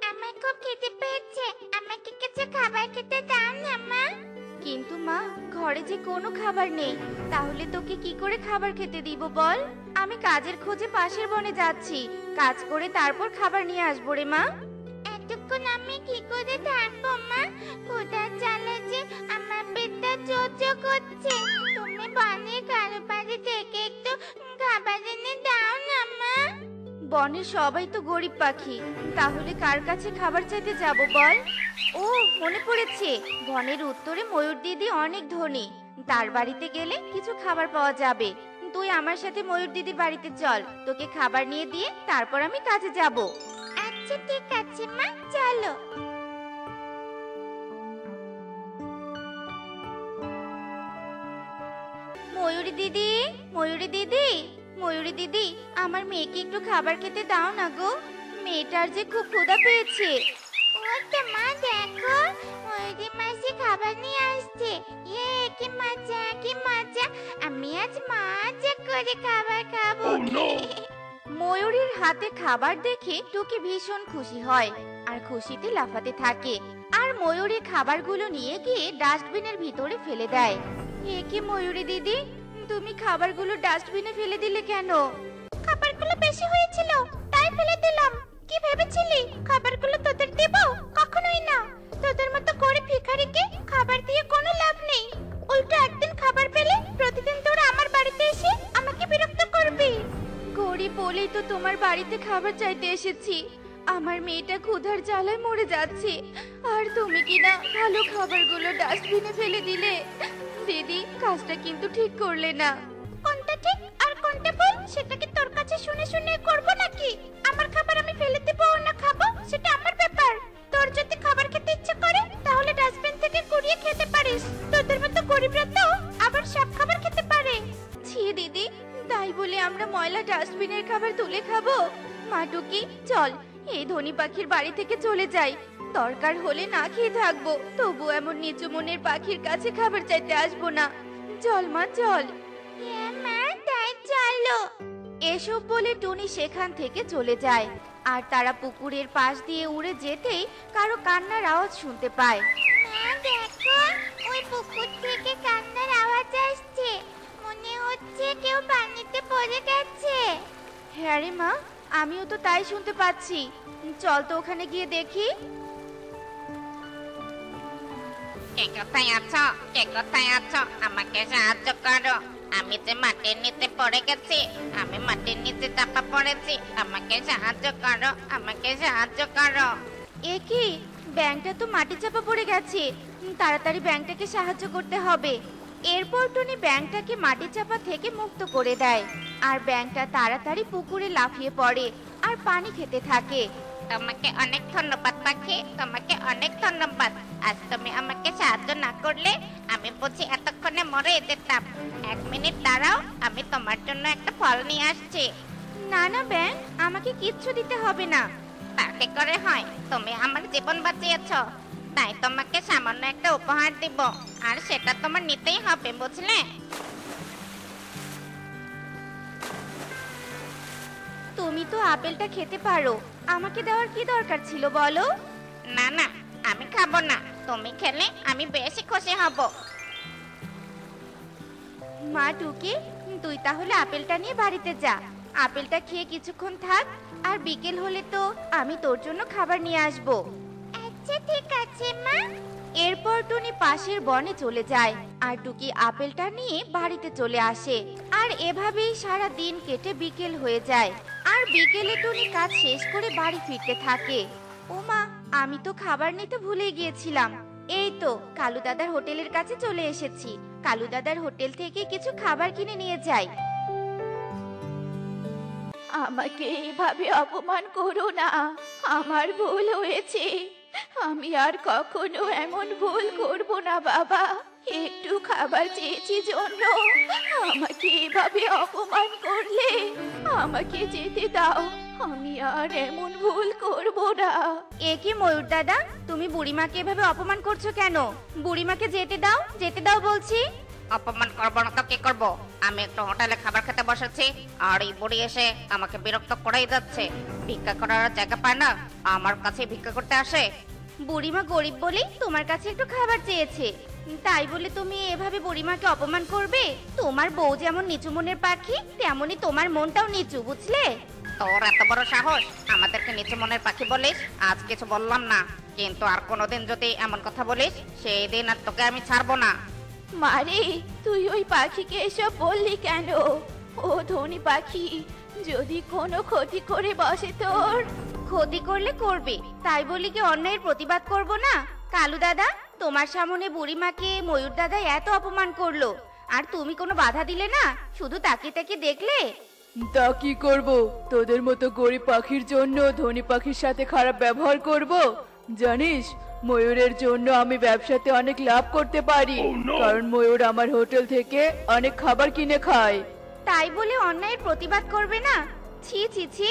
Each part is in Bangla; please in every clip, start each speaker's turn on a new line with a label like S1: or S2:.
S1: আমার খুব খিদে পেয়েছে, আমাকে কিছু খাবার খেতে দাও না মা।
S2: কিন্তু মা, ঘরে যে কোনো খাবার নেই, তাহলে তোকে কি করে খাবার খেতে দিব বল? আমি কাজের খোঁজে পাশের বনে যাচ্ছি, কাজ করে তারপর খাবার নিয়ে আসবো রে মা।
S1: এতক্ষণ আমি কি করে থাকবো মা? ক্ষুধার জ্বালা যে আমার পেটটা চোচো করছে। তুমি বনে কারো বাড়ি থেকে একটু খাবার এনে দাও না মা।
S2: বনের সবাই তো গরিব পাখি, তাহলে কার কাছে খাবার চাইতে যাব বল? ও, মনে পড়েছে, বনের উত্তরে ময়ূর দিদি অনেক ধনী, তার বাড়িতে গেলে কিছু খাবার পাওয়া যাবে। তুই আমার সাথে ময়ূর দিদির বাড়িতে চল, তোকে খাবার নিয়ে দিয়ে তারপর আমি কাজে যাব।
S1: আচ্ছা ঠিক আছে মা, চলো।
S2: ময়ূরী দিদি, ময়ূরী দিদি, ময়ূরী দিদি, আমার মেয়েকে একটু খাবার খেতে দাও না গো, মেয়েটার যে খুব ক্ষুধা পেয়েছে।
S1: ওই তো মা, দেখো ময়ূরী মাসি খাবার নিয়ে আসছে। ইয়ে, কি মজা কি মজা, আমি আজ মজা করে খাবার খাবো।
S2: ময়ূরীর হাতে খাবার দেখে টুকি ভীষণ খুশি হয় আর খুশিতে লাফাতে থাকে, আর ময়ূরী খাবারগুলো নিয়ে গিয়ে ডাস্টবিনের ভিতরে ফেলে দেয়। এ কি ময়ূরী দিদি, তুমি খাবারগুলো ডাস্টবিনে ফেলে দিলে কেন?
S1: খাবারগুলো বেশি হয়েছিল, তাই ফেলে দিলাম। কি ভেবেছিলি খাবারগুলো তোদের দেব? কখনোই না। তোদের মতো গরিব ভিখারিকে খাবার দিয়ে কোনো লাভ নেই। উল্টো একদিন খাবার পেলে প্রতিদিন তোরা আমার বাড়িতে এসে আমাকে বিরক্ত করবি।
S2: গরিব বলেই তো তোমার বাড়িতে খাবার চাইতে এসেছি, আমার মেয়েটা ক্ষুধার জ্বালায় মরে যাচ্ছে, আর তুমি কিনা ভালো খাবারগুলো ডাস্টবিনে ফেলে দিলে। দিদি, কাজটা কিন্তু ঠিক করলে না।
S1: কোনটা ঠিক আর কোনটা ভুল সেটা কি তোর কাছে শুনে শুনে করব নাকি? আমার খাবার আমি ফেলে দেব না খাবো সেটা আমার ব্যাপার। তোর যদি খাবার খেতে ইচ্ছে করে তাহলে ডাস্টবিন থেকে কুড়িয়ে খেতে পারিস। তোদের মতো গরিবরা তো আবার সব খাবার খেতে পারে।
S2: ছি দিদি, তাই বলে আমরা ময়লা ডাস্টবিনের খাবার তুলে খাবো? মা টুকি, চল এই ধনী পাখির বাড়ি থেকে চলে যাই, দরকার হলে না খেয়ে থাকবো, তবু এমন নিচু মনের পাখির কাছে খাবার চাইতে আসবো না। চল মা, চল।
S1: হ্যাঁ মা, তাই চলো।
S2: এসব বলে টুনি সেখান থেকে চলে যায়, আর তারা পুকুরের পাশ দিয়ে উড়ে যেতেই কারো কান্নার আওয়াজ শুনতে পায়।
S1: মা দেখো, ওই পুকুর থেকে কান্নার আওয়াজ আসছে। মনে হচ্ছে কেউ পানিতে পড়ে গেছে।
S2: হ্যাঁ রে মা, আমিও তো তাই শুনতে পাচ্ছি, চল তো ওখানে গিয়ে দেখি।
S3: কে কোথায় আছো? কে কোথায় আছো? আমাকে সাহায্য করো, আমি যে মাটির নিচে পড়ে গেছি, আমি মাটির নিচে চাপা পড়েছি, আমাকে সাহায্য করো, আমাকে সাহায্য করো।
S2: এ কি, ব্যাংকটা তো মাটি চাপা পড়ে গেছে, তাড়াতাড়ি ব্যাংকটাকে সাহায্য করতে হবে। এরপর টুনি ব্যাংকটাকে মাটি চাপা থেকে মুক্ত করে দেয়, আর ব্যাংকটা তাড়াতাড়ি পুকুরে লাফিয়ে পড়ে আর পানি খেতে থাকে।
S3: তোমাকে অনেক ধন্যবাদ পাখি, তোমাকে অনেক ধন্যবাদ। আজ তুমি আমাকে সাহায্য না করলে আমি বুঝি এতক্ষণে মরে যেতাম। 1 মিনিট দাঁড়াও, আমি তোমার জন্য একটা ফল নিয়ে আসছি।
S2: না না ব্যাংক, আমাকে কিচ্ছু দিতে হবে না।
S3: তা কি করে হয়? তুমি আমার জীবন বাঁচিয়েছো, তাই তোমাকে সামান্য একটা উপহার দিব, আর সেটা তোমার নিতেই হবে, বুঝলে?
S2: তুমি তো আপেলটা খেতে পারো, আমাকে দেওয়ার কি দরকার ছিল বলো?
S3: না না, আমি খাবো না, তুমি খেলে আমি বেশি খুশি হব।
S2: মা টুকি, তুই তাহলে আপেলটা নিয়ে বাড়িতে যা, আপেলটা খেয়ে কিছুক্ষণ থাক, আর বিকেল হলে তো আমি তোর জন্য খাবার নিয়ে আসবো।
S1: আচ্ছা ঠিক আছে মা।
S2: এরপর টুনি পাশের বনে চলে যায়, আর টুকি আপেলটা নিয়ে বাড়িতে চলে আসে, আর এভাবেই সারা দিন কেটে বিকেল হয়ে যায়। আর বিকেলে টুনি কাজ শেষ করে বাড়ি ফিরতে থাকে। ওমা, আমি তো খাবার নিতে ভুলে গিয়েছিলাম। এই তো কালু দাদার হোটেলের কাছে চলে এসেছি, কালু দাদার হোটেল থেকে কিছু খাবার কিনে নিয়ে যাই। আমাকে এভাবে অপমান করো না, আমার ভুল হয়েছে, আমি আর কখনো এমন ভুল করব না বাবা। একটু খাবার চেয়েছি জন্য আমাকে এভাবে অপমান করলে, আমাকে যেতে দাও, আমি আর এমন ভুল করব না। এ কি ময়ূর দাদা, তুমি বুড়িমাকে এভাবে অপমান করছো কেন? বুড়িমাকে যেতে দাও, যেতে দাও বলছি।
S3: অপমান করবো না তো কি করবো? আমি একটু হোটেলে খাবার খেতে বসেছি, আর এই বুড়ি এসে আমাকে বিরক্ত করেই যাচ্ছে। ভিক্ষা করার জায়গা পায় না, আমার কাছে ভিক্ষা করতে আসে।
S2: বুড়িমা গরিব বলেই তোমার কাছে একটু খাবার চেয়েছে, তাই বলে তুমি এভাবে বুড়িমাকে অপমান করবে? তোমার বউ যেমন নিচু মনের পাখি, তেমনি তোমার মনটাও নিচু, বুঝলে?
S3: তোর এত বড় সাহস আমাদেরকে নিচু মনের পাখি বলিস? আজ কিছু বললাম না, কিন্তু আর কোনোদিন যদি এমন কথা বলিস, সেই দিন আর তোকে আমি ছাড়বো না।
S2: মারে, তুই ওই পাখিকে এসব বললি কেন? ও ধনী পাখি, যদি কোনো ক্ষতি করে বসে তোর। ক্ষতি করলে করবে, তাই বলি কি অন্যায়ের প্রতিবাদ করব না? কালু দাদা, তোমার সামনে বুড়িমাকে ময়ূর দাদা এত অপমান করলো, আর তুমি কোনো বাধা দিলে না, শুধু তাকিয়ে তাকিয়ে দেখলে।
S4: তা কি করব? তোদের মতো গরিব পাখির জন্য ধনী পাখির সাথে খারাপ ব্যবহার করব? জানিস, ময়ূরের জন্য আমি ব্যবসাতে অনেক লাভ করতে পারি, কারণ ময়ূর আমার হোটেল থেকে অনেক খাবার কিনে খায়।
S2: তাই বলে অন্যায়ের প্রতিবাদ করবে না? ছি ছি ছি,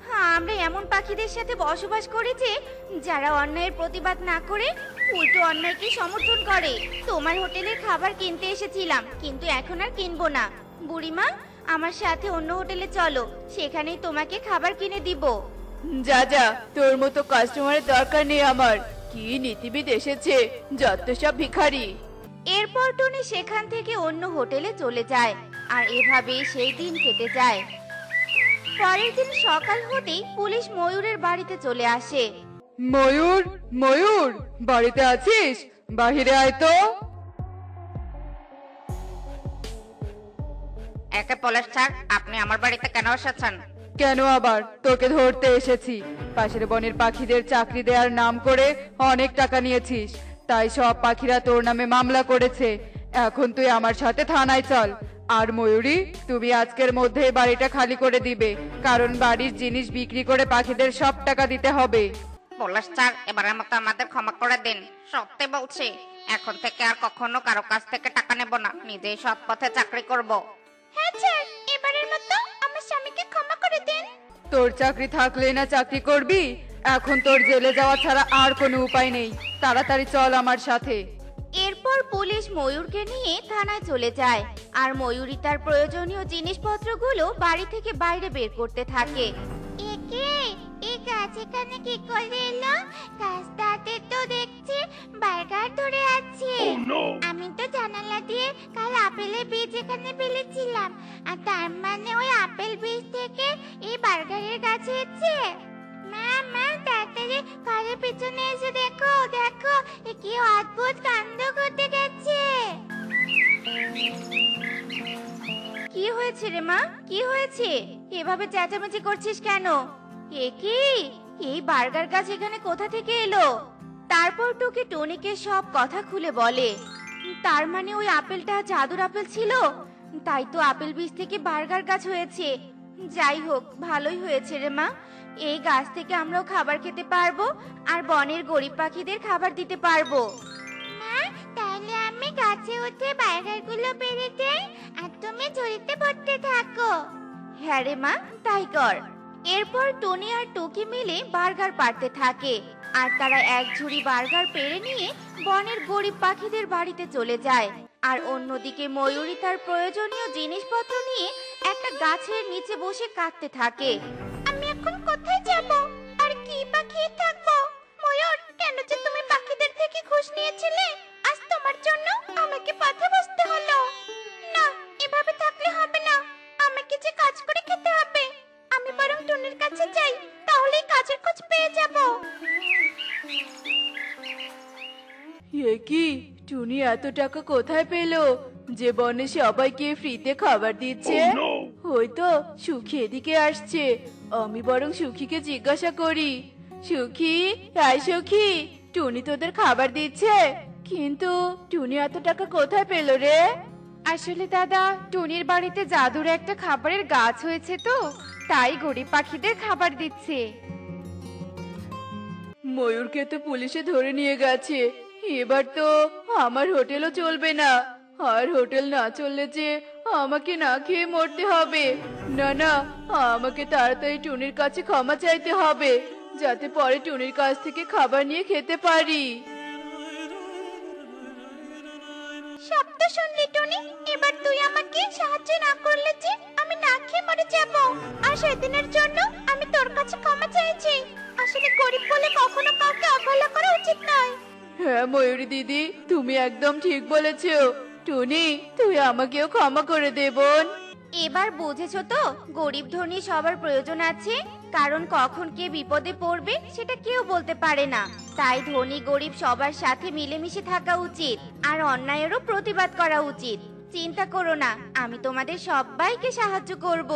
S2: হ্যাঁ, আমরা এমন পাখিদের সাথে বসবাস করি যে যারা অন্যায়ের প্রতিবাদ না করে উল্টো অন্যায়কে সমর্থন করে। তোমার হোটেলের খাবার কিনতে এসেছিলাম, কিন্তু এখন আর কিনবো না। বুড়িমা, আমার সাথে অন্য হোটেলে চলো, সেখানেই তোমাকে খাবার কিনে দিব।
S4: যা যা, তোর মতো কাস্টমারের দরকার নেই আমার। কি নীতিবিদ এসেছে, যত সব ভিখারি।
S2: এরপর টুনি সেখান থেকে অন্য হোটেলে চলে যায়, আর এভাবেই সেই দিন কেটে যায়। পরের দিন সকাল হতেই পুলিশ ময়ূরের বাড়িতে চলে আসে।
S4: ময়ূর, ময়ূর, বাড়িতে আছিস? বাহিরে আয় তো।
S3: একে পুলিশ স্যার, আপনি আমার বাড়িতে কেন এসেছেন?
S4: কেন আবার? তোকে ধরতে এসেছি। পাশের বনের পাখিদের চাকরি দেওয়ার নাম করে অনেক টাকা নিয়েছিস, তাই সব পাখিরা তোর নামে মামলা করেছে। এখন তুই আমার সাথে থানায় চল। আর ময়ূরী, তুমি আজকের মধ্যে বাড়িটা খালি করে দিবে, কারণ বাড়ির জিনিস বিক্রি করে পাখিদের সব টাকা দিতে হবে।
S3: পুলিশ স্যার, এবারের মতো আমাদের ক্ষমা করে দিন। সত্যি বলছি, এখন থেকে আর কখনো কারো কাছ থেকে টাকা নেব না, নিজেই সৎ পথে চাকরি করব।
S1: হ্যাঁ স্যার, এবারের মতো আমার স্বামীকে ক্ষমা করে দিন।
S4: তোর চাকরি থাকলে না চাকরি করবি? এখন তোর জেলে যাওয়া ছাড়া আর কোনো উপায় নেই। তাড়াতাড়ি চল আমার সাথে।
S2: এরপর পুলিশ ময়ূরকে নিয়ে থানায় চলে যায়, আর ময়ূরী তার প্রয়োজনীয় জিনিসপত্রগুলো বাড়ি থেকে বাইরে বের করতে থাকে।
S1: একে এই গাছ এখানে কি করে এলো? গাছটাতে তো দেখছি বার্গার ধরে আছে। আমি তো জানালা দিয়ে কাল আপেলের বীজ এখানে ফেলেছিলাম, আর তার মানে ওই আপেল বীজ থেকে এই বার্গারের গাছ হয়েছে। মা মা, তাড়াতাড়ি ঘরের পিছনে এসে দেখো দেখো, এ কি অদ্ভুত কাণ্ড ঘটে গেছে।
S2: কি হয়েছে রে মা, কি হয়েছে? এভাবে চেঁচামেচি করছিস কেন? এ কি, এই বার্গার গাছ এখানে কোথা থেকে এলো? তারপর টুকি টনিকে সব কথা খুলে বলে। তার মানে ওই আপেলটা জাদুর আপেল ছিল, তাই তো আপেল বীজ থেকে বার্গার গাছ হয়েছে। যাই হোক, ভালোই হয়েছে রে মা, এই গাছ থেকে আমরাও খাবার খেতে পারবো, আর বনের গরিব পাখিদের খাবার দিতে পারবো।
S1: মা, তাহলে আমি গাছে উঠে বার্গারগুলো পেড়ে দেই, আর তুমি ঝুড়িতে ভরতে থাকো।
S2: হ্যাঁ রে মা, তাই কর। এরপর টনি আর টুকি মিলে বার্গার পাড়তে থাকে, আর তারা এক ঝুড়ি বার্গার পেড়ে নিয়ে বনের গরিব পাখিদের বাড়িতে চলে যায়। আর অন্যদিকে ময়ূরী তার প্রয়োজনীয় জিনিসপত্র নিয়ে একটা গাছের নিচে বসে কাঁদতে থাকে।
S1: আমি এখন কোথায় যাব আর কি বা খেয়ে থাকবো? ময়ূর, কেন যে তুমি পাখিদের থেকে ঘুষ নিয়েছিলে? আজ তোমার জন্য আমাকে পথে বসতে হলো। না, এভাবে থাকলে হবে না, আমাকে যে কাজ করে খেতে হবে। আমি বরং টুনির কাছে যাই, তাহলেই কাজের খোঁজ পেয়ে যাব।
S4: এ কি, টুনি এত টাকা কোথায় পেলো যে বনে সবাইকে ফ্রিতে খাবার দিচ্ছে? হয়তো সুখী এদিকে আসছে। আমি বরং সুখীকে জিজ্ঞাসা করি। সুখী, আয় সুখী, টুনি তোদের খাবার দিচ্ছে, কিন্তু টুনি এত টাকা কোথায় পেলো রে?
S5: আসলে দাদা, টুনির বাড়িতে জাদুর একটা খাবারের গাছ হয়েছে, তো তাই গরিব পাখিদের খাবার দিচ্ছে।
S4: ময়ূরকে তো পুলিশে ধরে নিয়ে গেছে, এবার তো আমার হোটেলও চলবে না। আর হোটেল না চললে যে আমাকে না খেয়ে মরতে হবে। না না, আমাকে তাড়াতাড়ি টুনির কাছে ক্ষমা চাইতে হবে, যাতে পরে টুনির কাছ থেকে খাবার নিয়ে খেতে পারি।
S1: সব তো শুনলি টুনি, এবার তুই আমাকে সাহায্য না করলে যে আমি না খেয়ে মরে যাব। আর সেদিনের জন্য আমি তোর কাছে ক্ষমা চাইছি। আসলে গরিব বলে কখনো কাউকে অবহেলা করা উচিত নয়।
S4: হ্যাঁ ময়ূরী দিদি, তুমি একদম ঠিক বলেছো। টুনি, তুই আমাকেও ক্ষমা করে দে বোন।
S2: এবার বুঝেছো তো গরিব ধনী সবার প্রয়োজন আছে, কারণ কখন কে বিপদে পড়বে সেটা কেউ বলতে পারে না। তাই ধনী গরিব সবার সাথে মিলেমিশে থাকা উচিত, আর অন্যায়েরও প্রতিবাদ করা উচিত। চিন্তা করো না, আমি তোমাদের সবাইকে সাহায্য করব।